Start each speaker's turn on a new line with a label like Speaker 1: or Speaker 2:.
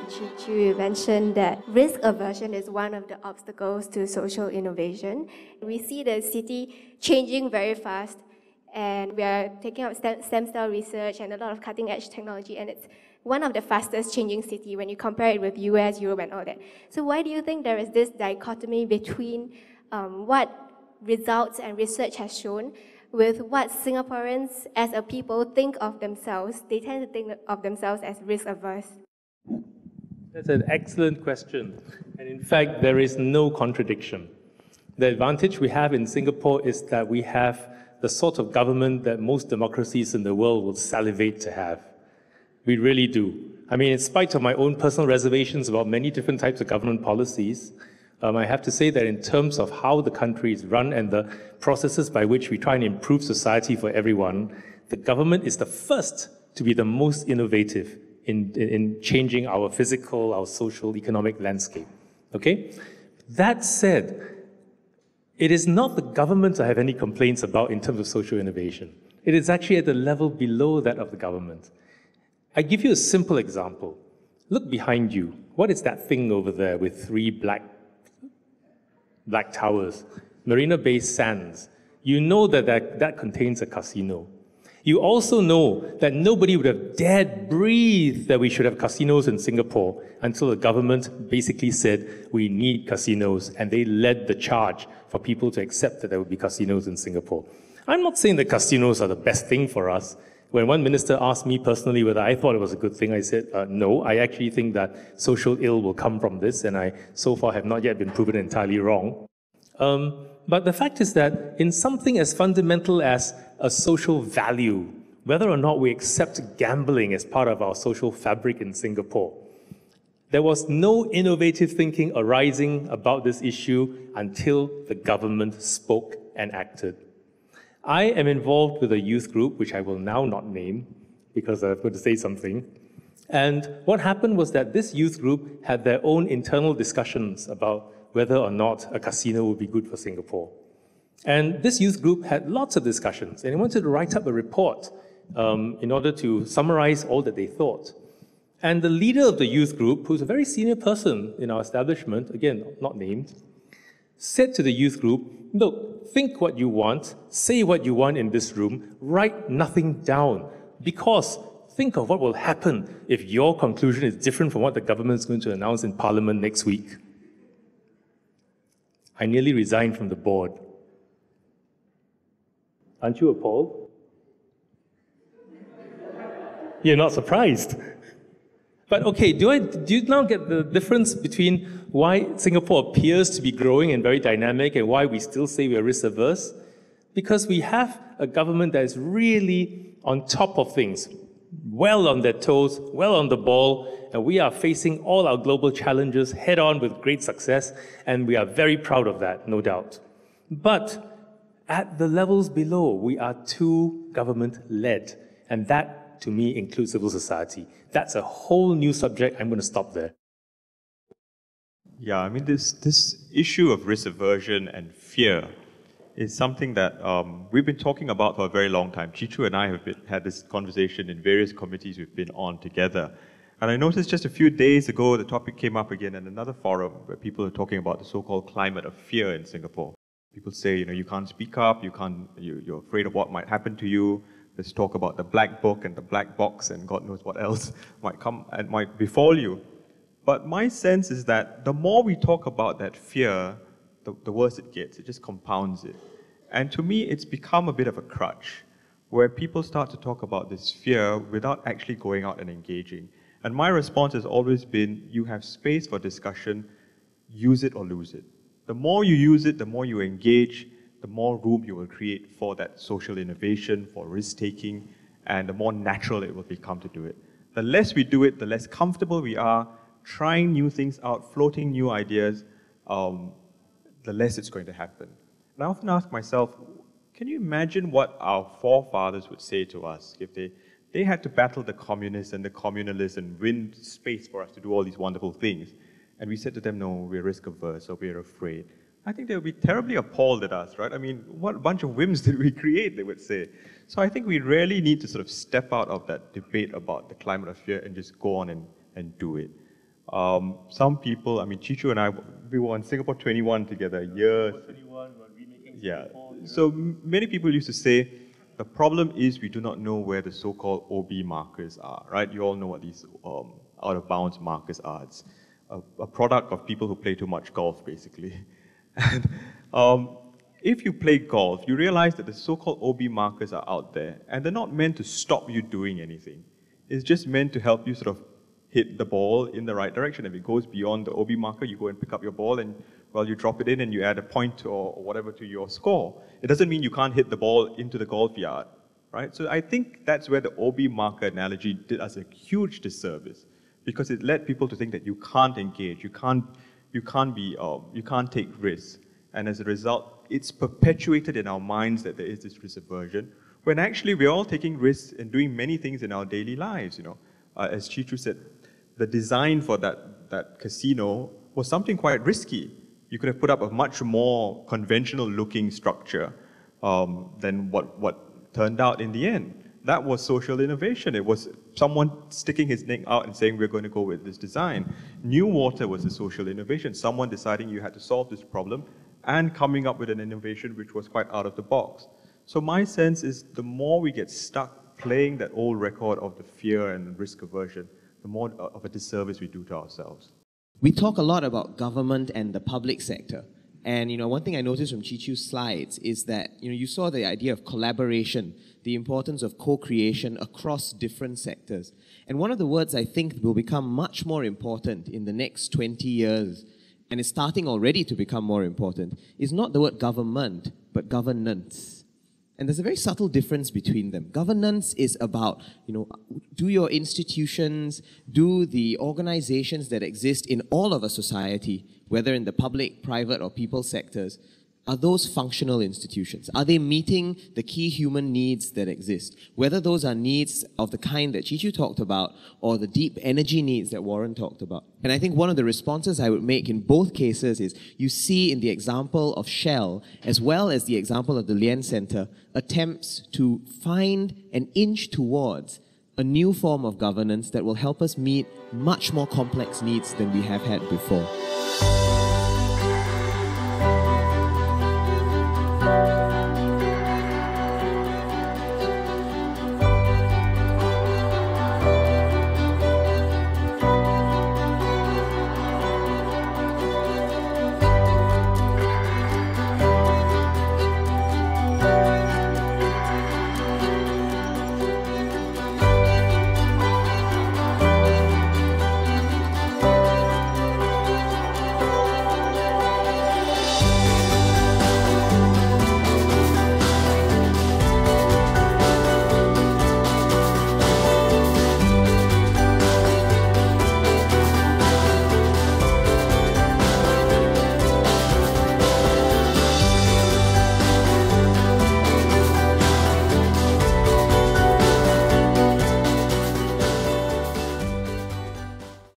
Speaker 1: Chiu, you mentioned that risk aversion is one of the obstacles to social innovation. We see the city changing very fast, and we are taking up stem cell research and a lot of cutting-edge technology, and it's one of the fastest changing city when you compare it with US, Europe, and all that. So why do you think there is this dichotomy between what results and research has shown with what Singaporeans as a people think of themselves? They tend to think of themselves as risk-averse.
Speaker 2: That's an excellent question. And in fact, there is no contradiction. The advantage we have in Singapore is that we have the sort of government that most democracies in the world will salivate to have. We really do. I mean, in spite of my own personal reservations about many different types of government policies, I have to say that in terms of how the country is run and the processes by which we try and improve society for everyone, the government is the first to be the most innovative in changing our physical, our social, economic landscape. Okay? That said, it is not the government I have any complaints about in terms of social innovation. It is actually at the level below that of the government. I give you a simple example. Look behind you. What is that thing over there with three black towers? Marina Bay Sands. You know that contains a casino. You also know that nobody would have dared breathe that we should have casinos in Singapore until the government basically said we need casinos, and they led the charge for people to accept that there would be casinos in Singapore. I'm not saying that casinos are the best thing for us. When one minister asked me personally whether I thought it was a good thing, I said, no, I actually think that social ill will come from this, and I so far have not yet been proven entirely wrong. But the fact is that in something as fundamental as a social value, whether or not we accept gambling as part of our social fabric in Singapore, there was no innovative thinking arising about this issue until the government spoke and acted. I am involved with a youth group, which I will now not name because I've got to say something. And what happened was that this youth group had their own internal discussions about whether or not a casino would be good for Singapore. And this youth group had lots of discussions, and they wanted to write up a report in order to summarize all that they thought. And the leader of the youth group, who's a very senior person in our establishment, again, not named, said to the youth group, look, think what you want, say what you want in this room, write nothing down, because think of what will happen if your conclusion is different from what the government is going to announce in Parliament next week. I nearly resigned from the board. Aren't you appalled? You're not surprised. But okay, do you now get the difference between why Singapore appears to be growing and very dynamic and why we still say we are risk-averse? Because we have a government that is really on top of things, well on their toes, well on the ball, and we are facing all our global challenges head-on with great success, and we are very proud of that, no doubt. But at the levels below, we are too government-led, and that, to me, includes civil society. That's a whole new subject. I'm going to stop there.
Speaker 3: Yeah, I mean, this issue of risk aversion and fear is something that we've been talking about for a very long time. Chiu and I have had this conversation in various committees we've been on together. And I noticed just a few days ago, the topic came up again in another forum where people are talking about the so-called climate of fear in Singapore. People say, you can't speak up, you're afraid of what might happen to you. There's talk about the black book and the black box and God knows what else might come and might befall you. But my sense is that the more we talk about that fear, the worse it gets. It just compounds it. And to me, it's become a bit of a crutch, where people start to talk about this fear without actually going out and engaging. And my response has always been, you have space for discussion, use it or lose it. The more you use it, the more you engage, the more room you will create for that social innovation, for risk-taking, and the more natural it will become to do it. The less we do it, the less comfortable we are trying new things out, floating new ideas, the less it's going to happen. And I often ask myself, can you imagine what our forefathers would say to us if they had to battle the communists and the communalists and win space for us to do all these wonderful things? And we said to them, no, we're risk-averse or we're afraid. I think they would be terribly appalled at us, right? I mean, what a bunch of whims did we create, they would say. So I think we really need to sort of step out of that debate about the climate of fear and just go on and do it. Some people, I mean, Chiu and I, we were on Singapore 21 together, years. Yeah. So many people used to say, the problem is we do not know where the so-called OB markers are, right? You all know what these out-of-bounds markers are. It's a product of people who play too much golf, basically. And if you play golf, you realize that the so-called OB markers are out there, and they're not meant to stop you doing anything. It's just meant to help you sort of hit the ball in the right direction. If it goes beyond the OB marker, you go and pick up your ball, and well, you drop it in and you add a point or whatever to your score. It doesn't mean you can't hit the ball into the golf yard, right? So I think that's where the OB marker analogy did us a huge disservice, because it led people to think that you can't engage, you can't take risks, and as a result, it's perpetuated in our minds that there is this risk aversion, when actually we're all taking risks and doing many things in our daily lives. You know, as Chiu said, the design for that casino was something quite risky. You could have put up a much more conventional-looking structure than what turned out in the end. That was social innovation. It was someone sticking his neck out and saying, we're going to go with this design. New water was a social innovation, someone deciding you had to solve this problem and coming up with an innovation which was quite out of the box. So my sense is the more we get stuck playing that old record of the fear and risk aversion, the more of a disservice we do to ourselves.
Speaker 4: We talk a lot about government and the public sector. And one thing I noticed from Chiu's slides is that you saw the idea of collaboration, the importance of co-creation across different sectors. And one of the words I think will become much more important in the next 20 years, and is starting already to become more important, is not the word government, but governance. And there's a very subtle difference between them. Governance is about, do your institutions, do the organizations that exist in all of a society, whether in the public, private, or people sectors, are those functional institutions? Are they meeting the key human needs that exist? Whether those are needs of the kind that Chiu talked about, or the deep energy needs that Warren talked about. And I think one of the responses I would make in both cases is, you see in the example of Shell, as well as the example of the Lien Center, attempts to find and inch towards a new form of governance that will help us meet much more complex needs than we have had before.